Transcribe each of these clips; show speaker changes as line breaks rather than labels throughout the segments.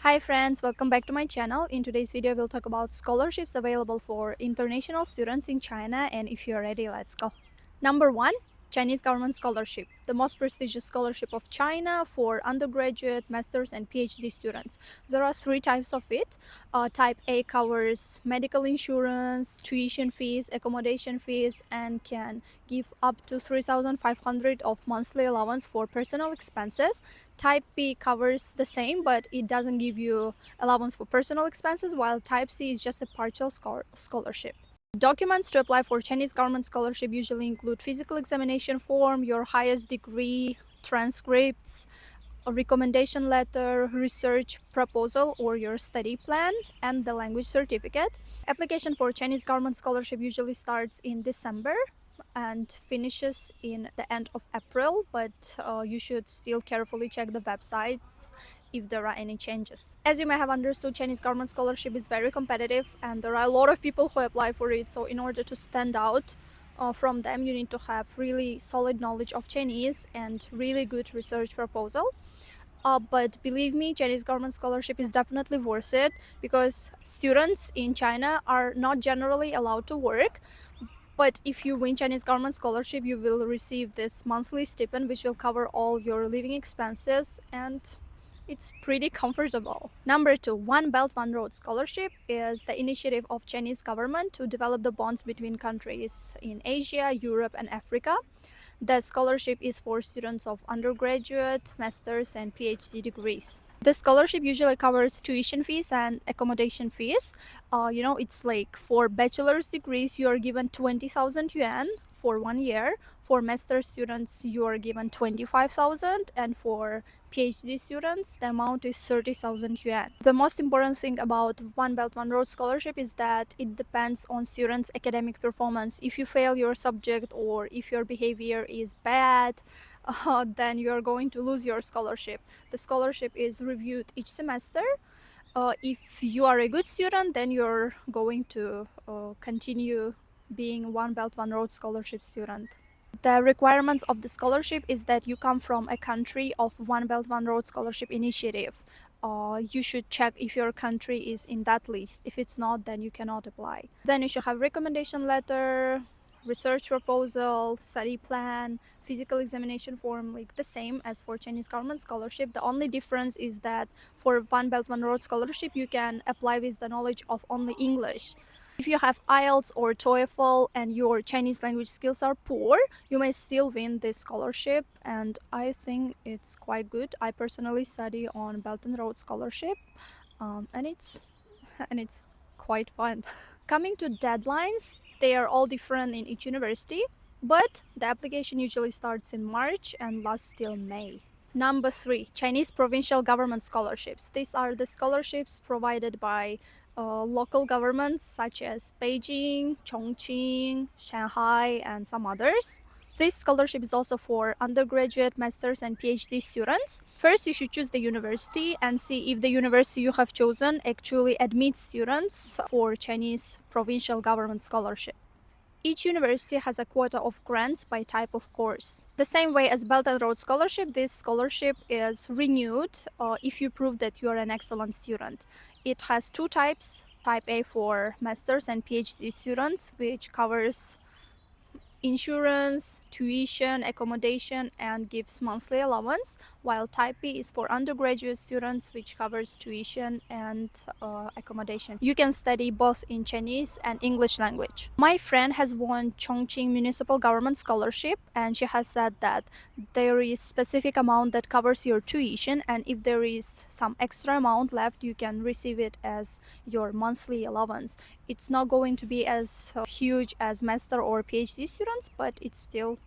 Hi friends, welcome back to my channel. In today's video, we'll talk about scholarships available for international students in China, and if you're ready, let's go. Number 1, Chinese government scholarship, the most prestigious scholarship of China for undergraduate, master's and PhD students. There are 3 types of it. Type A covers medical insurance, tuition fees, accommodation fees, and can give up to 3,500 of monthly allowance for personal expenses. Type B covers the same, but it doesn't give you allowance for personal expenses, while Type C is just a partial scholarship. Documents to apply for Chinese government scholarship usually include physical examination form, your highest degree, transcripts, a recommendation letter, research proposal or your study plan, and the language certificate. Application for Chinese government scholarship usually starts in December and finishes in the end of April, but you should still carefully check the websites if there are any changes. As you may have understood, Chinese government scholarship is very competitive and there are a lot of people who apply for it, so in order to stand out from them, you need to have really solid knowledge of Chinese and really good research proposal. But believe me, Chinese government scholarship is definitely worth it because students in China are not generally allowed to work. But if you win Chinese government scholarship, you will receive this monthly stipend which will cover all your living expenses, and it's pretty comfortable. Number 2, One Belt One Road scholarship is the initiative of Chinese government to develop the bonds between countries in Asia, Europe and Africa. The scholarship is for students of undergraduate, master's and PhD degrees. The scholarship usually covers tuition fees and accommodation fees. It's like for bachelor's degrees, you are given 20,000 yuan for 1 year. For master students, you are given 25,000, and for PhD students, the amount is 30,000 yuan. The most important thing about One Belt One Road scholarship is that it depends on students' academic performance. If you fail your subject or if your behavior is bad, then you are going to lose your scholarship. The scholarship is reviewed each semester. If you are a good student, then you're going to continue being One Belt One Road scholarship student. The requirements of the scholarship is that you come from a country of One Belt One Road scholarship initiative. You should check if your country is in that list. If it's not, then you cannot apply. Then you should have recommendation letter, research proposal, study plan, physical examination form, like the same as for Chinese government scholarship. The only difference is that for One Belt One Road scholarship, you can apply with the knowledge of only English. If you have IELTS or TOEFL and your Chinese language skills are poor, you may still win this scholarship, and I think it's quite good. I personally study on Belt and Road scholarship, and it's quite fun. Coming to deadlines, they are all different in each university, but the application usually starts in March and lasts till May. Number 3, Chinese provincial government scholarships. These are the scholarships provided by local governments such as Beijing, Chongqing, Shanghai, and some others. This scholarship is also for undergraduate, master's, and PhD students. First, you should choose the university and see if the university you have chosen actually admits students for Chinese provincial government scholarship. Each university has a quota of grants by type of course. The same way as Belt and Road Scholarship, this scholarship is renewed if you prove that you are an excellent student. It has 2 types, type A for master's and PhD students, which covers insurance, tuition, accommodation, and gives monthly allowance, while type B is for undergraduate students, which covers tuition and accommodation. You can study both in Chinese and English language. My friend has won Chongqing Municipal Government Scholarship, and she has said that there is specific amount that covers your tuition, and if there is some extra amount left, you can receive it as your monthly allowance. It's not going to be as huge as master or PhD students, but it's still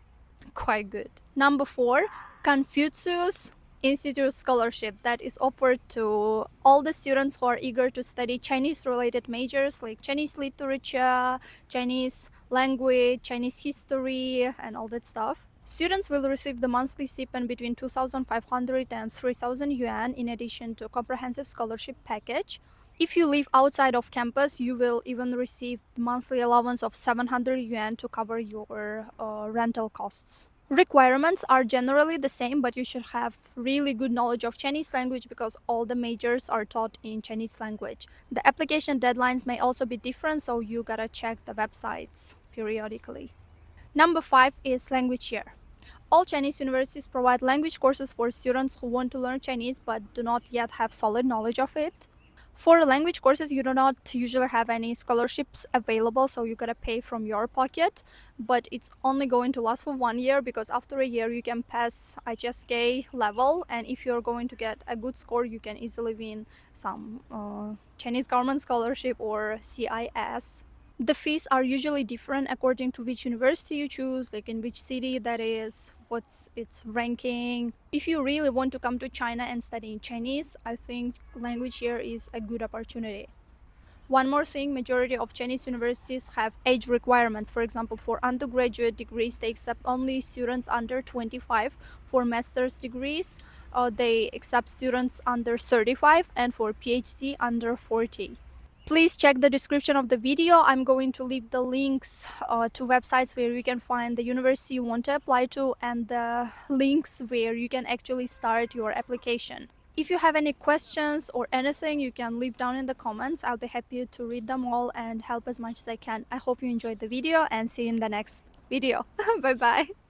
quite good. Number 4, Confucius Institute Scholarship, that is offered to all the students who are eager to study Chinese related majors like Chinese literature, Chinese language, Chinese history, and all that stuff. Students will receive the monthly stipend between 2,500 and 3,000 yuan in addition to a comprehensive scholarship package. If you live outside of campus, you will even receive monthly allowance of 700 yuan to cover your rental costs. Requirements are generally the same, but you should have really good knowledge of Chinese language because all the majors are taught in Chinese language. The application deadlines may also be different, so you gotta check the websites periodically. Number 5 is language year. All Chinese universities provide language courses for students who want to learn Chinese but do not yet have solid knowledge of it. For language courses, you do not usually have any scholarships available, so you gotta pay from your pocket. But it's only going to last for 1 year because after a year you can pass HSK level, and if you're going to get a good score, you can easily win some Chinese government scholarship or CIS. The fees are usually different according to which university you choose, like in which city that is, what's its ranking. If you really want to come to China and study Chinese, I think language here is a good opportunity. One more thing, majority of Chinese universities have age requirements. For example, for undergraduate degrees, they accept only students under 25. For master's degrees, they accept students under 35, and for PhD under 40. Please check the description of the video. I'm going to leave the links to websites where you can find the university you want to apply to and the links where you can actually start your application. If you have any questions or anything, you can leave down in the comments. I'll be happy to read them all and help as much as I can. I hope you enjoyed the video and see you in the next video. Bye bye.